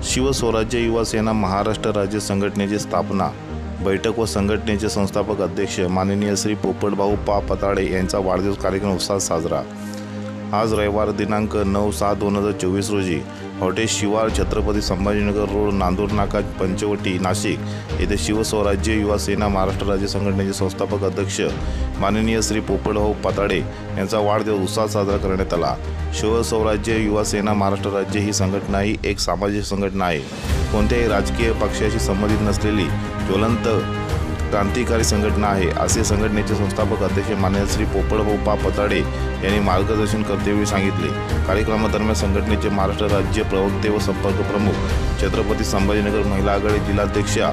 शिवस्वराज्य युवा सेना महाराष्ट्र राज्य संघटनेची स्थापना बैठक व संघटनेचे संस्थापक अध्यक्ष माननीय श्री पोपटभाऊ पा पताडे यांचा वाढदिवस कार्यक्रम उत्साहात साजरा। आज रविवार दिनांक 9/7/2024 रोजी हॉटेल शिवार छत्रपती संभाजीनगर रोड नांदूर नाका पंचवटी नाशिक येथे शिवस्वराज्य युवा सेना महाराष्ट्र राज्य संघटनेचे संस्थापक अध्यक्ष माननीय श्री पोपटभाऊ पताडे यांचा वाढदिवस उत्साहात साजरा करण्यात आला। शिवस्वराज्य युवा सेना महाराष्ट्र राज्य ही संघटना ही एक सामाजिक संघटना आहे। कोणत्याही राजकीय पक्षाशी संबंधित नसलेली ज्वलंत क्रांतिकारी संघटना आहे, असे संघटनेचे संस्थापक अध्यक्ष माननीय श्री पोपटभाऊ पा पताडे यांनी मार्गदर्शन करतेवेळी सांगितले। कार्यक्रमादरम्यान संघटनेचे महाराष्ट्र राज्य प्रवक्ते व संपर्क प्रमुख छत्रपती संभाजीनगर महिला आघाडी जिल्हाध्यक्षा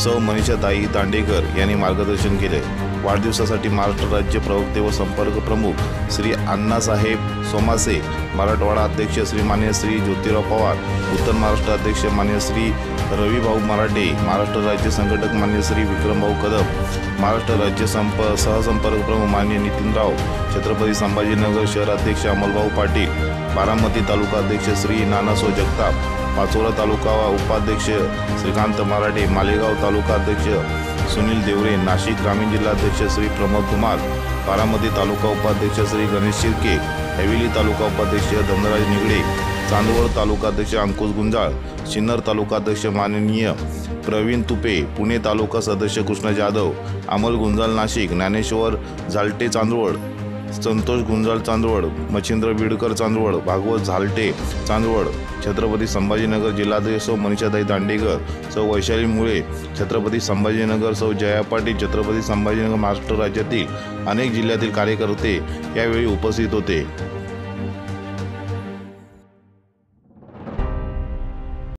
सौ मनीषाताई दांडेकर यांनी मार्गदर्शन केले। वाढदिवसासाठी महाराष्ट्र राज्य प्रवक्ते व संपर्क प्रमुख श्री अण्णासाहेब सोमासे, मराठवाडा अध्यक्ष श्री मान्य श्री ज्योतिराव पवार, उत्तर महाराष्ट्र अध्यक्ष मान्य श्री रविभाऊ मराठे, महाराष्ट्र राज्य संघटक मान्य श्री विक्रमभाऊ कदम, महाराष्ट्र राज्य सहसंपर्क प्रमुख मान्य नितीनराव, छत्रपती संभाजीनगर शहर अध्यक्ष अमलभाऊ पाटील, बारामती तालुका अध्यक्ष श्री नानासो जगताप, पाचोरा तालुका उपाध्यक्ष श्रीकांत मराठे, मालेगाव तालुका अध्यक्ष सुनील देवरे, नाशिक ग्रामीण जिल्हाध्यक्ष श्री प्रमोद कुमार, बारामती तालुका उपाध्यक्ष श्री गणेश शिर्के, हवेली तालुका उपाध्यक्ष धनराज निगडे, चांदवड तालुका अध्यक्ष अंकुश गुंजाळ, सिन्नर तालुका अध्यक्ष माननीय प्रवीण तुपे, पुणे तालुका सदस्य कृष्ण जाधव, अमल गुंजाळ नाशिक, ज्ञानेश्वर झालटे चांदवड, संतोष गुंजाळ चांदवड, मच्छिंद्र बिडकर चांदवड, भागवत झालटे चांदवड, छत्रपती संभाजीनगर जिल्हाध्यक्ष सौ मनीषाताई दांडेकर, सौ वैशाली मुळे, छत्रपती संभाजीनगर, सौ जया पाटील, छत्रपती संभाजीनगर महाराष्ट्र राज्यातील अनेक जिल्ह्यातील कार्यकर्ते यावेळी उपस्थित होते।